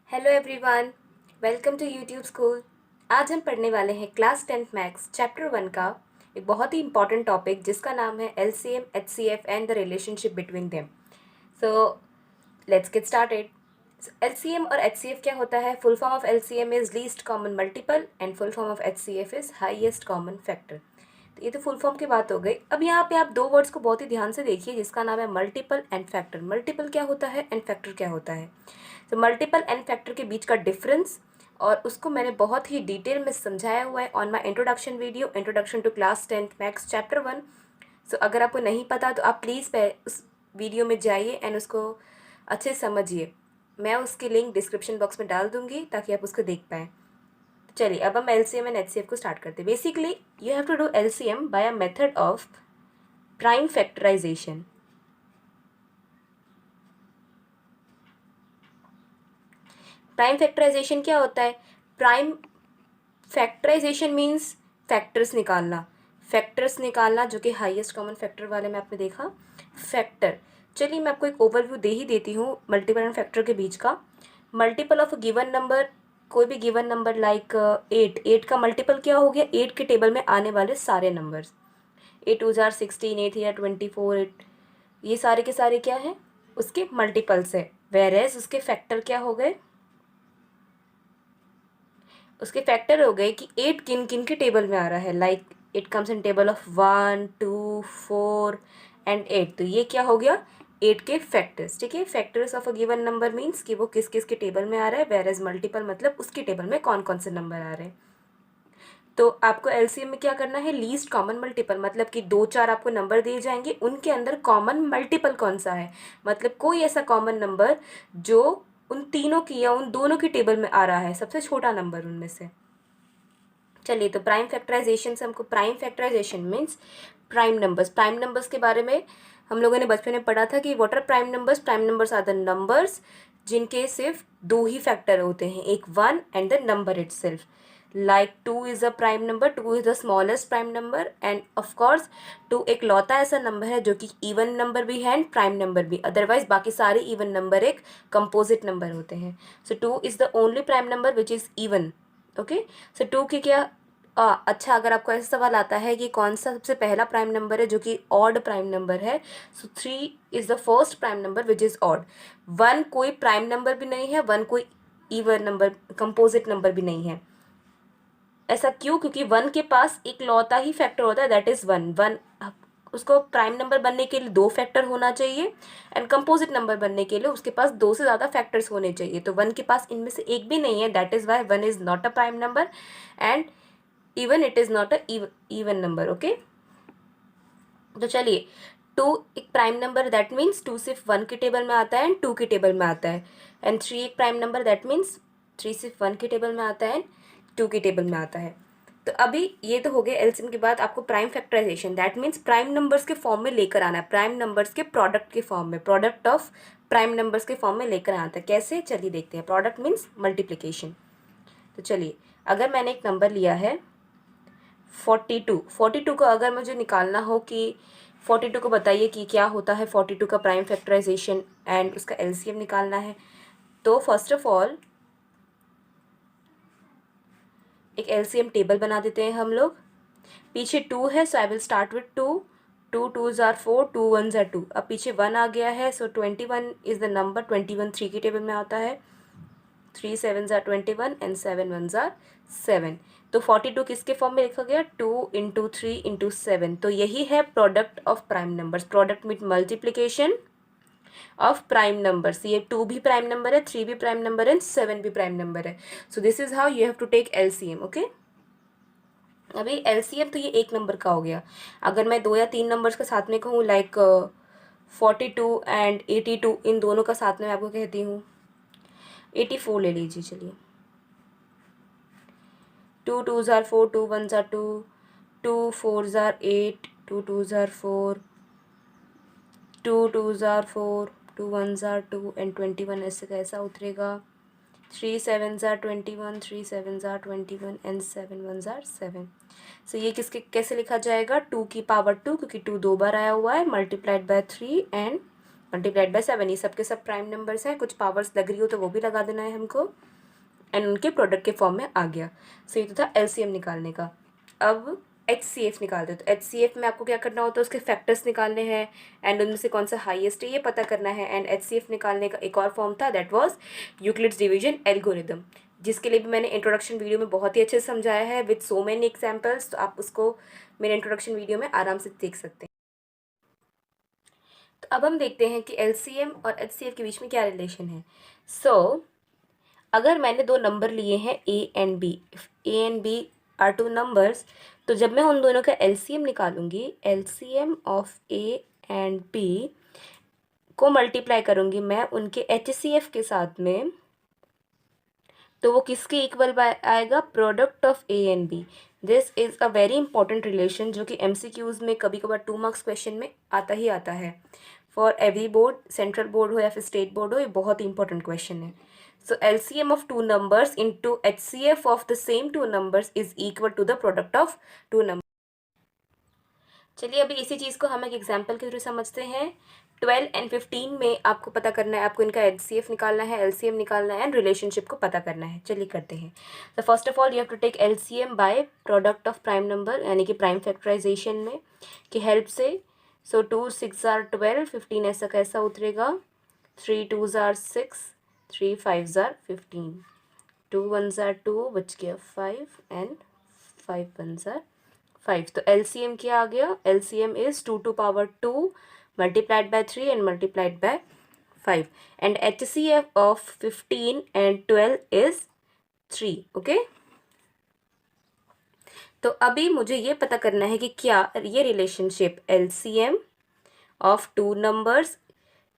Hello everyone, welcome to YouTube school. आज हम पढ़ने वाले हैं क्लास 10th मैथ्स चैप्टर 1 का एक बहुत ही इंपॉर्टेंट टॉपिक जिसका नाम है LCM, HCF and the relationship between them. So let's get started. LCM और एचसीएफ क्या होता है? Full form of LCM is least common multiple and full form of HCF is highest common factor. तो ये तो फुल फॉर्म की बात हो गई। अब यहाँ पे आप दो वर्ड्स को बहुत ही ध्यान से देखिए जिसका नाम है मल्टीपल एंड फैक्टर। मल्टीपल क्या होता है एंड फैक्टर क्या होता है? तो मल्टीपल एंड फैक्टर के बीच का डिफरेंस और उसको मैंने बहुत ही डिटेल में समझाया हुआ है on my introduction video, introduction to class 10th maths chapter 1। So अगर आपको नहीं पता तो आप प्लीज़ उस वीडियो में जाइए एंड उसको अच्छे से समझिए। मैं उसकी लिंक डिस्क्रिप्शन बॉक्स में डाल दूंगी ताकि आप उसको देख पाएँ। चलिए अब हम एलसीएम एंड एचसीएफ को स्टार्ट करते हैं। Basically you have to do LCM by a method of prime factorisation. Prime factorisation क्या होता है? प्राइम फैक्टराइजेशन मीन्स फैक्टर्स निकालना जो कि हाईएस्ट कॉमन फैक्टर वाले में आपने देखा फैक्टर। चलिए मैं आपको एक ओवरव्यू दे ही देती हूँ मल्टीपल एंड फैक्टर के बीच का। मल्टीपल ऑफ गिवन नंबर, कोई भी गिवन नंबर लाइक 8 का मल्टीपल क्या हो गया? 8 के टेबल में आने वाले सारे नंबर्स। 8 2 जार 16, 8 या 24, 8 ये सारे के सारे क्या हैं? उसके मल्टीपल्स है। वेयर उसके फैक्टर क्या हो गए? उसके फैक्टर हो गए कि 8 किन किन के टेबल में आ रहा है। Like it comes in table of 1 2 4 and 8। तो ये क्या हो गया? 8 के फैक्टर्स। ठीक है, factors of a given number means कि वो किस किस के टेबल में आ रहा है। वेयर एज मल्टीपल मतलब उसके टेबल में कौन कौन से नंबर आ रहे हैं। तो आपको एलसीएम में क्या करना है? लीस्ट कॉमन मल्टीपल, मतलब कि 2 4 आपको नंबर दिए जाएंगे, उनके अंदर कॉमन मल्टीपल कौन सा है, मतलब कोई ऐसा कॉमन नंबर जो उन तीनों की या उन दोनों की टेबल में आ रहा है, सबसे छोटा नंबर उनमें से। चलिए तो प्राइम फैक्टराइजेशन से हमको prime factorisation means prime numbers के बारे में हम लोगों ने बचपन में पढ़ा था कि what are prime numbers? Prime numbers are the numbers जिनके सिर्फ दो ही फैक्टर होते हैं, एक 1 and the number itself. Like 2 is a prime number, 2 is the smallest prime number and of course 2 एक लौता ऐसा नंबर है जो कि इवन नंबर भी है एंड प्राइम नंबर भी। अदरवाइज बाकी सारे इवन नंबर एक कंपोजिट नंबर होते हैं। So 2 is the only prime number which is even. Okay, so 2 के क्या अच्छा, अगर आपको ऐसा सवाल आता है कि कौन सा सबसे पहला प्राइम नंबर है जो कि ऑड प्राइम नंबर है, सो 3 is the first prime number which is odd. 1 कोई प्राइम नंबर भी नहीं है, 1 कोई इवन नंबर कंपोजिट नंबर भी नहीं है। ऐसा क्यों? क्योंकि 1 के पास एक लौता ही फैक्टर होता है, दैट इज 1। उसको प्राइम नंबर बनने के लिए 2 फैक्टर होना चाहिए एंड कंपोजिट नंबर बनने के लिए उसके पास 2 से ज़्यादा फैक्टर्स होने चाहिए। तो 1 के पास इनमें से एक भी नहीं है, that is why 1 is not a prime number and even it is not a even number. Okay, तो चलिए 2 एक प्राइम नंबर, दैट मीन्स 2 सिर्फ 1 के टेबल में आता है एंड 2 के टेबल में आता है। एंड 3 एक प्राइम नंबर, दैट मीन्स 3 सिर्फ 1 के टेबल में आता है एंड 2 के टेबल में आता है। तो अभी ये तो हो गया एलसीएम के बाद आपको prime factorisation, that means prime numbers के फॉर्म में लेकर आना है, प्राइम नंबर्स के प्रोडक्ट के फॉर्म में, प्रोडक्ट ऑफ प्राइम नंबर्स के फॉर्म में लेकर आना है। कैसे? चलिए देखते हैं। Product means multiplication. तो चलिए, अगर मैंने एक नंबर लिया है 42 को अगर मुझे निकालना हो कि 42 को बताइए कि क्या होता है 42 का प्राइम फैक्टराइजेशन एंड उसका एलसीएम निकालना है, तो फर्स्ट ऑफ ऑल एक एलसीएम टेबल बना देते हैं हम लोग। पीछे 2 है so I will start with 2। 2 2 जार 4, 2 1 जार 2। अब पीछे 1 आ गया है सो 21 इज द नंबर। 21 3 के टेबल में आता है। 3 7 जार 21 एंड 7 1 जार 7। तो 42 किसके फॉर्म में लिखा गया? 2 इंटू 3 इंटू 7। तो यही है product of prime numbers. Product mean multiplication of prime numbers. ये 2 भी प्राइम नंबर है, 3 भी प्राइम नंबर है, 7 भी प्राइम नंबर है। So this is how you have to take LCM. Okay, अभी एलसीएम तो ये एक नंबर का हो गया। अगर मैं 2 या 3 नंबर्स के साथ में कहूँ लाइक 42 एंड 82, इन दोनों का साथ में मैं आपको कहती हूँ 84 ले लीजिए। चलिए 2 2 जार 4, 2 1 जार 2, 2 4 जार 8, 2 2 जार 4, 2 2 जार 4, 2 1 जार 2 एंड 21 ऐसे कैसा उतरेगा? 3 7 जार 21, 3 7 जार 21 एंड 7 1 जार 7। सो ये किसके कैसे लिखा जाएगा? 2 की पावर 2, क्योंकि 2 2 बार आया हुआ है, multiplied by 3 and multiplied by 7, ये सबके सब प्राइम नंबर्स हैं, कुछ पावर्स लग रही हो तो वो भी लगा देना है हमको, एंड उनके प्रोडक्ट के फॉर्म में आ गया। सो ये तो था एलसीएम निकालने का। अब एचसीएफ निकालते हैं, तो एचसीएफ में आपको क्या करना होता है, उसके फैक्टर्स निकालने हैं एंड उनमें से कौन सा हाईएस्ट है ये पता करना है। एंड एचसीएफ निकालने का एक और फॉर्म था, that was Euclid's division algorithm, जिसके लिए भी मैंने इंट्रोडक्शन वीडियो में बहुत ही अच्छे से समझाया है विद सो मेनी एग्जाम्पल्स, तो आप उसको मेरे इंट्रोडक्शन वीडियो में आराम से देख सकते हैं। तो अब हम देखते हैं कि एलसीएम और एचसीएफ के बीच में क्या रिलेशन है। सो अगर मैंने दो नंबर लिए हैं A and B, if A and B are two numbers, तो जब मैं उन दोनों का एलसीएम निकालूंगी, LCM of A and B को मल्टीप्लाई करूंगी मैं उनके एचसीएफ के साथ में, तो वो किसके इक्वल आएगा, product of A and B. This is a very important relation जो कि एमसीक्यूज़ में कभी कभार 2 मार्क्स क्वेश्चन में आता ही आता है। For every board, central board हो या फिर स्टेट बोर्ड हो, ये बहुत ही इंपॉर्टेंट क्वेश्चन है। So LCM of two numbers into HCF of the same two numbers is equal to the product of two number. चलिए अभी इसी चीज़ को हम एक एग्जाम्पल के थ्रू समझते हैं। 12 एंड 15 में आपको पता करना है, आपको इनका एचसीएफ निकालना है, एलसीएम निकालना है एंड रिलेशनशिप को पता करना है। चलिए करते हैं। तो first of all you have to take LCM by product of prime number, यानी कि प्राइम फैक्टराइजेशन में की हेल्प से। सो 2 6 आर 12, 15 ऐसा कैसा उतरेगा, 3 2 आर 6, 3 5 आर 15, 2 1 आर 2, बच गया 5 एंड 5 1 आर 5। तो एलसीएम क्या आ गया, LCM is 2 two power 2 multiplied by 3 and multiplied by 5, and HCF of 15 and 12 is 3. Okay, तो अभी मुझे ये पता करना है कि क्या ये relationship LCM of two numbers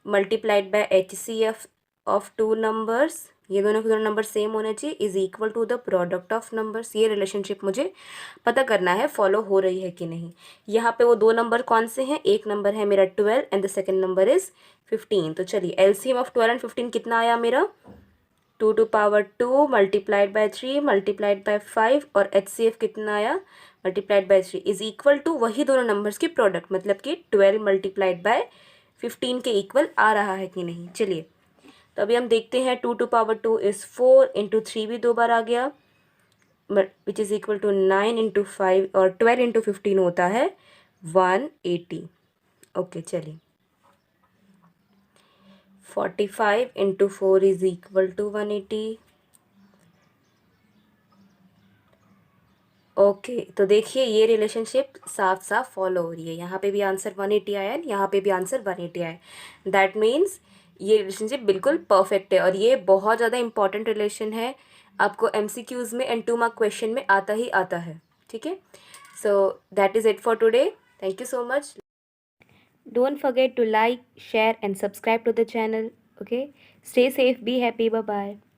multiplied by HCF of two numbers, ये दोनों के दोनों नंबर सेम होने चाहिए, is equal to the product of numbers. ये रिलेशनशिप मुझे पता करना है फॉलो हो रही है कि नहीं। यहाँ पे वो दो नंबर कौन से हैं, एक नंबर है मेरा 12 and the second number is 15। तो चलिए एलसीएम ऑफ 12 एंड 15 कितना आया मेरा, 2 two power 2 multiplied by 3 multiplied by 5, और एचसीएफ कितना आया, multiplied by 3 is equal to वही दोनों नंबर्स की प्रोडक्ट, मतलब कि 12 मल्टीप्लाइड बाय 15 के इक्वल आ रहा है कि नहीं। चलिए तो अभी हम देखते हैं, 2 टू पावर 2 इज़ 4, इंटू 3 भी दो बार आ गया, which is equal to 9 into 5, और 12 इंटू 15 होता है 180। ओके चलिए, 45 into 4 is equal to 180। Okay तो देखिए ये रिलेशनशिप साफ साफ फॉलो हो रही है, यहाँ पे भी आंसर 180 आया है, यहाँ पे भी आंसर 180 आया है। दैट मीन्स ये रिलेशनशिप बिल्कुल परफेक्ट है, और ये बहुत ज़्यादा इंपॉर्टेंट रिलेशन है, आपको एमसीक्यूज़ में एंड 2 मार्क क्वेश्चन में आता ही आता है। ठीक है, so that is it for today, thank you so much. Don't forget to like, share and subscribe to the channel. Okay, stay safe, be happy, bye bye.